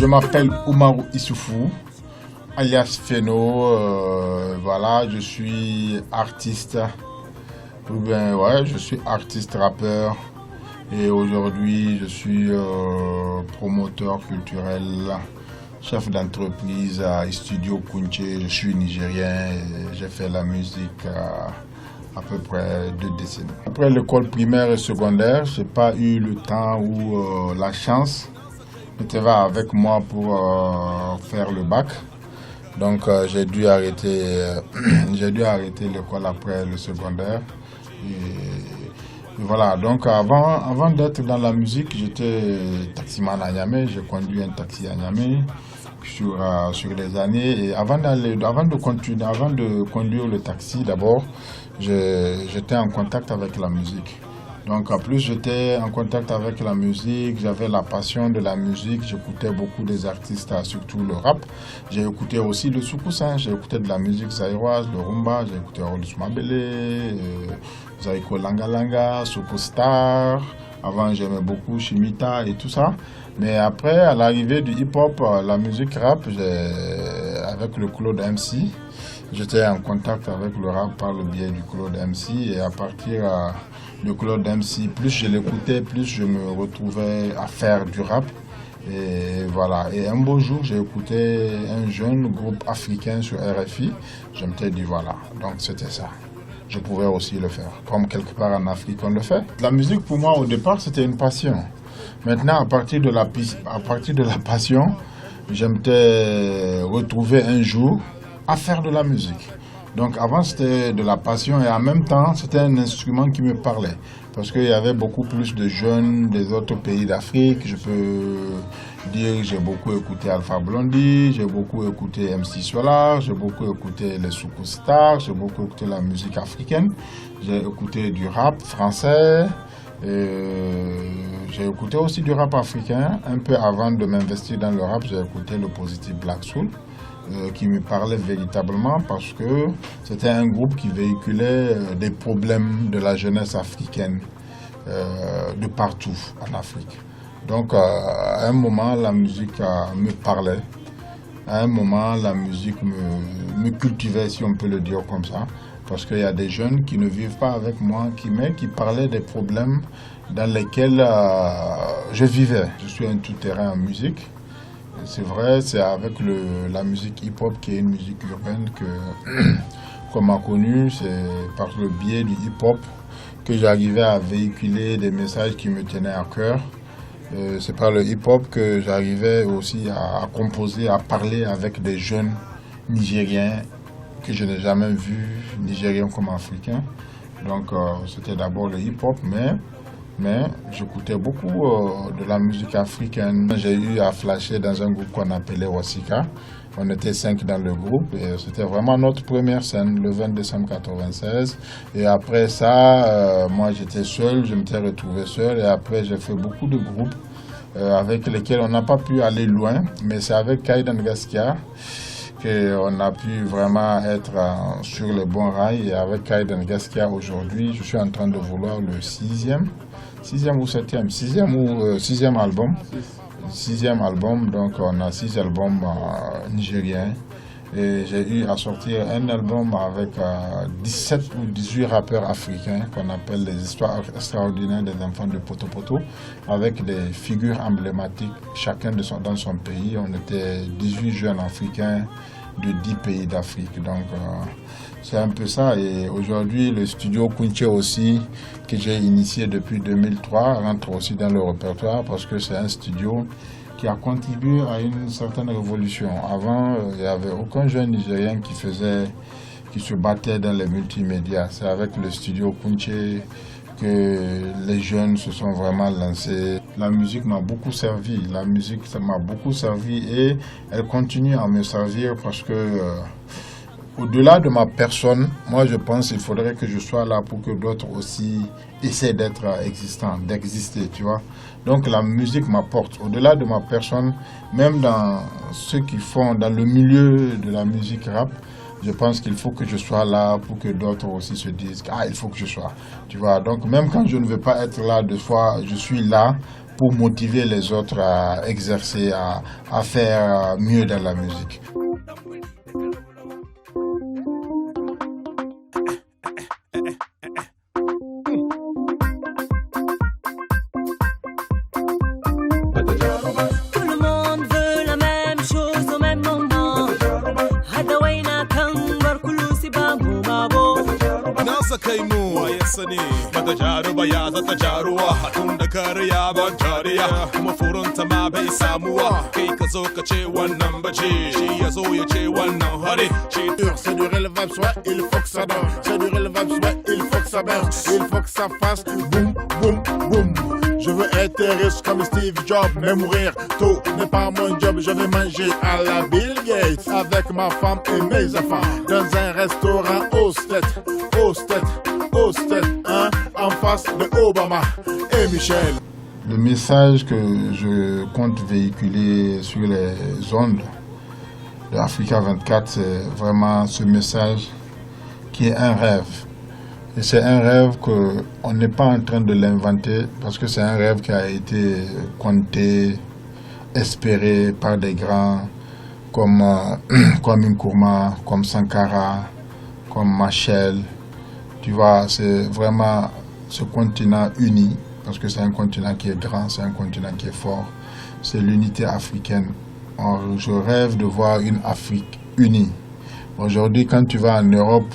m'appelle Oumarou Issoufou, alias Feno. Voilà, je suis artiste. Ou bien, ouais, je suis artiste rappeur. Et aujourd'hui, je suis promoteur culturel, chef d'entreprise à Studio Kunche. Je suis nigérien et j'ai fait la musique à peu près 2 décennies. Après l'école primaire et secondaire, je n'ai pas eu le temps ou la chance d'être avec moi pour faire le bac. Donc j'ai dû arrêter l'école après le secondaire. Et voilà, donc avant d'être dans la musique, j'étais taximan à Niamey, j'ai conduit un taxi à Niamey sur des années. Et avant de conduire le taxi, d'abord, j'étais en contact avec la musique. Donc en plus j'étais en contact avec la musique, j'avais la passion de la musique, j'écoutais beaucoup des artistes, surtout le rap. J'ai écouté aussi le soukoussa, j'ai écouté de la musique zaïroise, le rumba, j'ai écouté Rodus Mabele, Zaïko Langa Langa, Soko Star. Avant j'aimais beaucoup Shimita et tout ça. Mais après, à l'arrivée du hip-hop, la musique rap, avec le Claude MC, j'étais en contact avec le rap par le biais du Claude MC. Et à partir de Claude MC, plus je l'écoutais, plus je me retrouvais à faire du rap. Et voilà. Et un beau jour, j'ai écouté un jeune groupe africain sur RFI. Je me suis dit, voilà, donc c'était ça. Je pouvais aussi le faire, comme quelque part en Afrique on le fait. La musique, pour moi, au départ, c'était une passion. Maintenant, à partir de la passion, je me suis retrouvé un jour à faire de la musique. Donc avant, c'était de la passion et en même temps, c'était un instrument qui me parlait. Parce qu'il y avait beaucoup plus de jeunes des autres pays d'Afrique. Je peux dire que j'ai beaucoup écouté Alpha Blondy, j'ai beaucoup écouté MC Solar, j'ai beaucoup écouté les Soukous Stars, j'ai beaucoup écouté la musique africaine. J'ai écouté du rap français. J'ai écouté aussi du rap africain. Un peu avant de m'investir dans le rap, j'ai écouté le Positive Black Soul, qui me parlait véritablement parce que c'était un groupe qui véhiculait des problèmes de la jeunesse africaine de partout en Afrique. Donc à un moment, la musique me parlait. À un moment, la musique me cultivait, si on peut le dire comme ça. Parce qu'il y a des jeunes qui ne vivent pas avec moi, mais qui parlaient des problèmes dans lesquels je vivais. Je suis un tout-terrain en musique. C'est vrai, c'est avec la musique hip-hop qui est une musique urbaine qu'on m'a connu. C'est par le biais du hip-hop que j'arrivais à véhiculer des messages qui me tenaient à cœur. C'est par le hip-hop que j'arrivais aussi à composer, à parler avec des jeunes Nigériens que je n'ai jamais vus, Nigériens comme Africains. Donc c'était d'abord le hip-hop, mais j'écoutais beaucoup de la musique africaine. J'ai eu à flasher dans un groupe qu'on appelait Wasika. On était 5 dans le groupe et c'était vraiment notre première scène le 20 décembre 1996. Et après ça, moi j'étais seul, je m'étais retrouvé seul et après j'ai fait beaucoup de groupes avec lesquels on n'a pas pu aller loin. Mais c'est avec Kaidan Gaskia qu'on a pu vraiment être sur le bon rail. Et avec Kaidan Gaskia aujourd'hui, je suis en train de vouloir le 6e ou 6e album. 6e album, donc on a 6 albums nigériens. Et j'ai eu à sortir un album avec 17 ou 18 rappeurs africains qu'on appelle les histoires extraordinaires des enfants de Poto Poto, avec des figures emblématiques, chacun dans son pays. On était 18 jeunes africains de 10 pays d'Afrique. Donc c'est un peu ça. Et aujourd'hui, le studio Kunche aussi, que j'ai initié depuis 2003, rentre aussi dans le répertoire parce que c'est un studio qui a contribué à une certaine révolution. Avant, il n'y avait aucun jeune Nigérien qui se battait dans les multimédias. C'est avec le studio Kunche que les jeunes se sont vraiment lancés. La musique m'a beaucoup servi. La musique, ça m'a beaucoup servi et elle continue à me servir parce que au-delà de ma personne, moi je pense qu'il faudrait que je sois là pour que d'autres aussi essaient d'être existants, d'exister, tu vois. Donc la musique m'apporte. Au-delà de ma personne, même dans ceux qui font dans le milieu de la musique rap, je pense qu'il faut que je sois là pour que d'autres aussi se disent « Ah, il faut que je sois ». Tu vois, donc même quand je ne veux pas être là, des fois, je suis là pour motiver les autres à exercer, à faire mieux dans la musique. C'est du relevable, soit il faut que ça donne. C'est du relevable, soit il faut que ça berce. Il faut que ça fasse du boum, boum, boum. Je veux être riche comme Steve Jobs, mais mourir tôt n'est pas mon job. Je vais manger à la Bill Gates avec ma femme et mes enfants dans un restaurant Hostet, hein, en face de Obama et Michel. Le message que je compte véhiculer sur les ondes de Africa 24, c'est vraiment ce message qui est un rêve. Et c'est un rêve qu'on n'est pas en train de l'inventer parce que c'est un rêve qui a été compté, espéré par des grands comme Nkrumah, comme Sankara, comme Machel. Tu vois, c'est vraiment ce continent uni, parce que c'est un continent qui est grand, c'est un continent qui est fort. C'est l'unité africaine. Or, je rêve de voir une Afrique unie. Aujourd'hui, quand tu vas en Europe,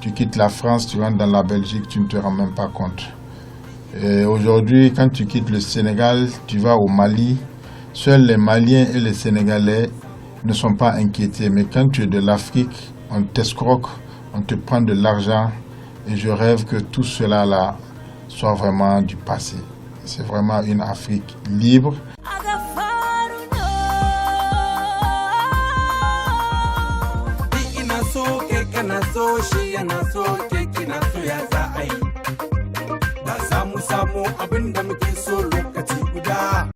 tu quittes la France, tu rentres dans la Belgique, tu ne te rends même pas compte. Et aujourd'hui, quand tu quittes le Sénégal, tu vas au Mali. Seuls les Maliens et les Sénégalais ne sont pas inquiétés. Mais quand tu es de l'Afrique, on t'escroque, on te prend de l'argent. Et je rêve que tout cela là soit vraiment du passé. C'est vraiment une Afrique libre. Samu abin da muke so